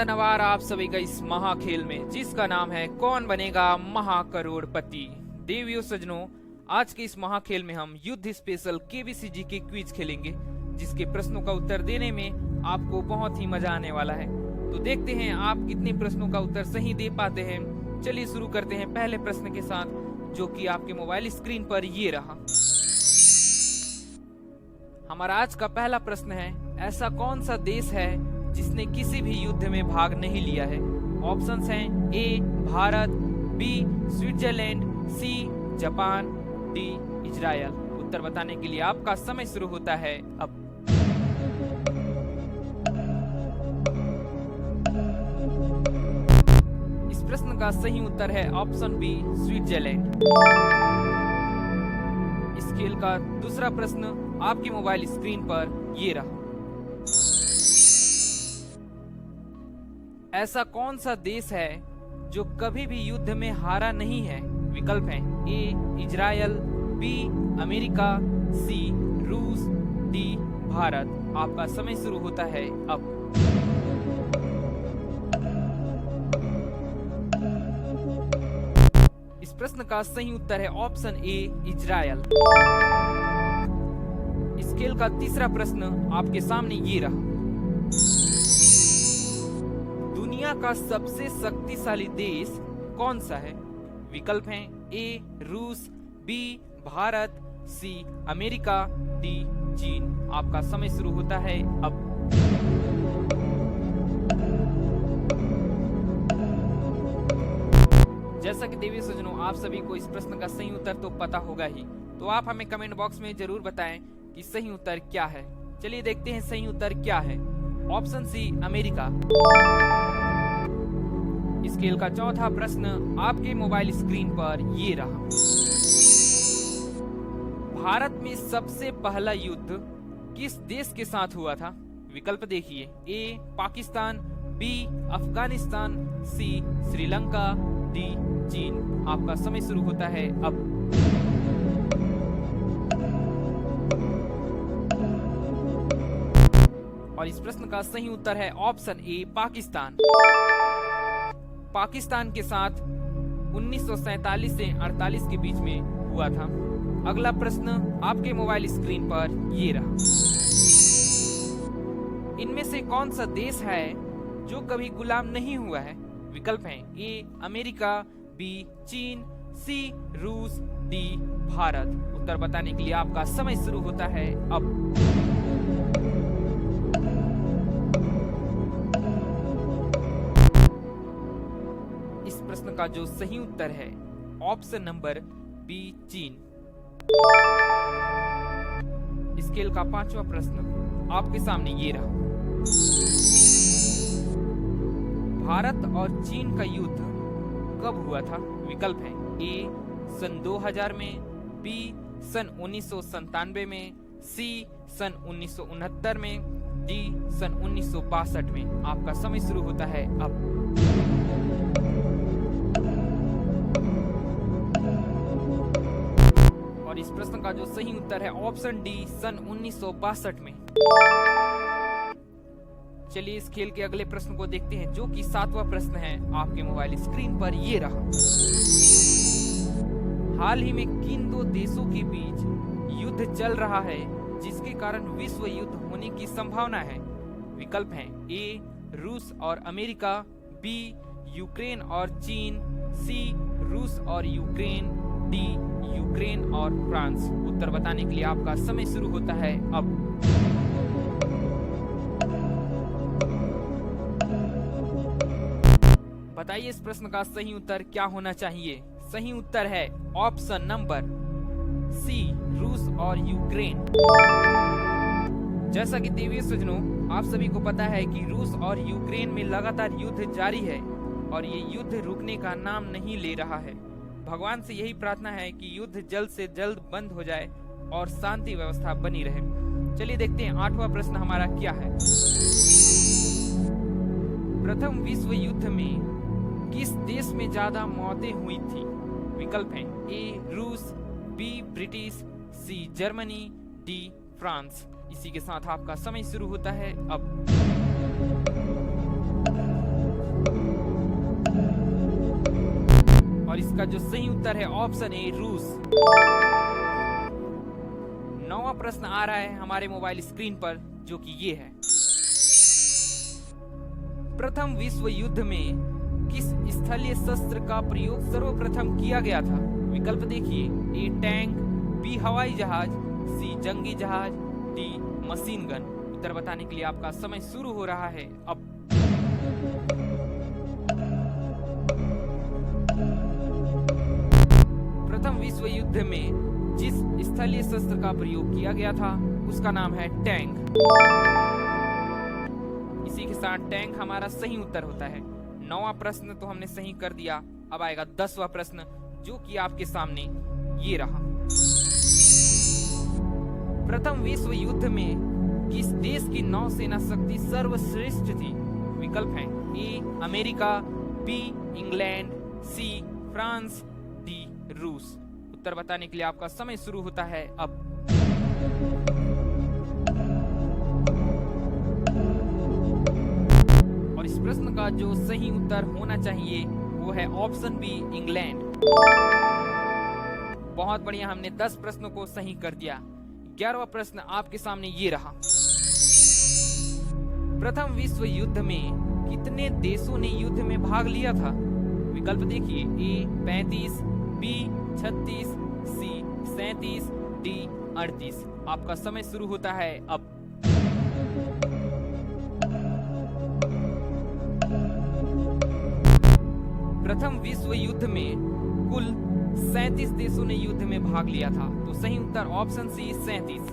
Noir आप सभी का इस महाखेल में, जिसका नाम है कौन बनेगा महाकरोड़पति। देवियों सजनों, आज के इस महाखेल में हम युद्ध स्पेशल केबीसी के क्विज खेलेंगे, जिसके प्रश्नों का उत्तर देने में आपको बहुत ही मजा आने वाला है। तो देखते हैं आप कितने प्रश्नों का उत्तर सही दे पाते हैं। चलिए शुरू करते हैं पहले प्रश्न के साथ, जो कि आपके मोबाइल स्क्रीन पर ये रहा। हमारा आज का पहला प्रश्न है, ऐसा कौन सा देश है जिसने किसी भी युद्ध में भाग नहीं लिया है। ऑप्शंस हैं A Bharat, B Switzerland, C Japan, D Israel. उत्तर बताने के लिए आपका समय शुरू होता है अब। इस प्रश्न का सही उत्तर है ऑप्शन बी स्विट्जरलैंड। इस खेल का दूसरा प्रश्न आपके मोबाइल स्क्रीन पर ये रहा। ऐसा कौन सा देश है जो कभी भी युद्ध में हारा नहीं है। विकल्प हैं ए इजराइल, बी अमेरिका, सी रूस, डी भारत। आपका समय शुरू होता है अब। इस प्रश्न का सही उत्तर है ऑप्शन ए इजराइल। इस खेल का तीसरा प्रश्न आपके सामने ये रहा। दुनिया का सबसे शक्तिशाली देश कौन सा है। विकल्प हैं ए रूस, B Bharat, C America, D चीन। आपका समय शुरू होता है अब। जैसा कि देवी सज्जनों, आप सभी को इस प्रश्न का सही उत्तर तो पता होगा ही, तो आप हमें कमेंट बॉक्स में जरूर बताएं कि सही उत्तर क्या है। चलिए देखते हैं सही उत्तर क्या है। Option C America. इस खेल का चौथा प्रश्न आपके मोबाइल स्क्रीन पर ये रहा। भारत में सबसे पहला युद्ध किस देश के साथ हुआ था। विकल्प देखिए ए पाकिस्तान, बी अफगानिस्तान, सी श्रीलंका, डी चीन। आपका समय शुरू होता है अब। और इस प्रश्न का सही उत्तर है ऑप्शन ए पाकिस्तान। पाकिस्तान के साथ 1947 से 48 के बीच में हुआ था। अगला प्रश्न आपके मोबाइल स्क्रीन पर ये रहा। इनमें से कौन सा देश है जो कभी गुलाम नहीं हुआ है। विकल्प हैं ए अमेरिका, बी चीन, सी रूस, डी भारत। उत्तर बताने के लिए आपका समय शुरू होता है अब। इस प्रश्न का जो सही उत्तर है ऑप्शन नंबर बी चीन। इस खेल का पांचवा प्रश्न आपके सामने ये रहा। भारत और चीन का युद्ध कब हुआ था। विकल्प हैं ए सन 2000 में, बी सन 1997 में, सी सन 1969 में, डी सन 1962 में। आपका समय शुरू होता है अब। और इस प्रश्न का जो सही उत्तर है ऑप्शन डी सन 1962 में। चलिए इस खेल के अगले प्रश्न को देखते हैं, जो कि सातवां प्रश्न है आपके मोबाइल स्क्रीन पर ये रहा। हाल ही में किन दो देशों के बीच युद्ध चल रहा है जिसके कारण विश्व युद्ध होने की संभावना है। विकल्प हैं ए रूस और अमेरिका, बी यूक्रेन और चीन, सी रूस और यूक्रेन, डी यूक्रेन और फ्रांस। उत्तर बताने के लिए आपका समय शुरू होता है अब। बताइए इस प्रश्न का सही उत्तर क्या होना चाहिए। सही उत्तर है ऑप्शन नंबर सी रूस और यूक्रेन। जैसा कि देवीय सज्जनों, आप सभी को पता है कि रूस और यूक्रेन में लगातार युद्ध जारी है और ये युद्ध रुकने का नाम नहीं ले रहा है। भगवान से यही प्रार्थना है कि युद्ध जल्द से जल्द बंद हो जाए और शांति व्यवस्था बनी रहे। चलिए देखते हैं आठवां प्रश्न हमारा क्या है। प्रथम विश्व युद्ध में किस देश में ज्यादा मौतें हुई थी। विकल्प हैं ए रूस, B British, C Germany, D France. इसी के साथ आपका समय शुरू होता है अब। और इसका जो सही उत्तर है ऑप्शन ए रूस। 9वां प्रश्न आ रहा है हमारे मोबाइल स्क्रीन पर, जो कि ये है। प्रथम विश्व युद्ध में किस स्थलीय शस्त्र का प्रयोग सर्वप्रथम किया गया था? विकल्प देखिए, ए टैंक, बी हवाई जहाज, सी जंगी जहाज, डी मशीन गन। उत्तर बताने के लिए आपका समय शुरू हो रहा है अब। प्रथम विश्व युद्ध में जिस स्थलीय शस्त्र का प्रयोग किया गया था उसका नाम है टैंक। इसी के साथ टैंक हमारा सही उत्तर होता है। 9वां प्रश्न तो हमने सही कर दिया। अब आएगा 10वां प्रश्न, जो कि आपके सामने ये रहा। प्रथम विश्व युद्ध में किस देश की नौसेना शक्ति सर्वश्रेष्ठ थी? विकल्प हैं, A America, B England, C France, D रूस। उत्तर बताने के लिए आपका समय शुरू होता है अब। और इस प्रश्न का जो सही उत्तर होना चाहिए वो है ऑप्शन बी इंग्लैंड। बहुत बढ़िया, हमने 10 प्रश्नों को सही कर दिया। 11वां प्रश्न आपके सामने ये रहा। प्रथम विश्व युद्ध में कितने देशों ने युद्ध में भाग लिया था? विकल्प देखिए, ए 35, बी 36, सी 37, डी 38। आपका समय शुरू होता है अब। प्रथम विश्व युद्ध में कुल 37 देशों ने युद्ध में भाग लिया था, तो सही उत्तर ऑप्शन सी 37।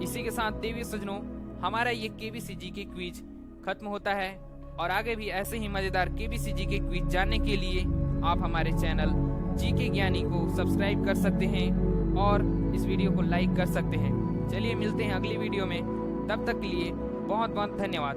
इसी के साथ देवी सज्जनों, हमारा ये केबीसी जीके क्विज खत्म होता है। और आगे भी ऐसे ही मजेदार केबीसी जीके क्विज जानने के लिए आप हमारे चैनल जीके ज्ञानी को सब्सक्राइब कर सकते हैं और इस वीडियो को लाइक कर सकते हैं। चलिए मिलते हैं अगली वीडियो में, तब तक के लिए बहुत बहुत धन्यवाद।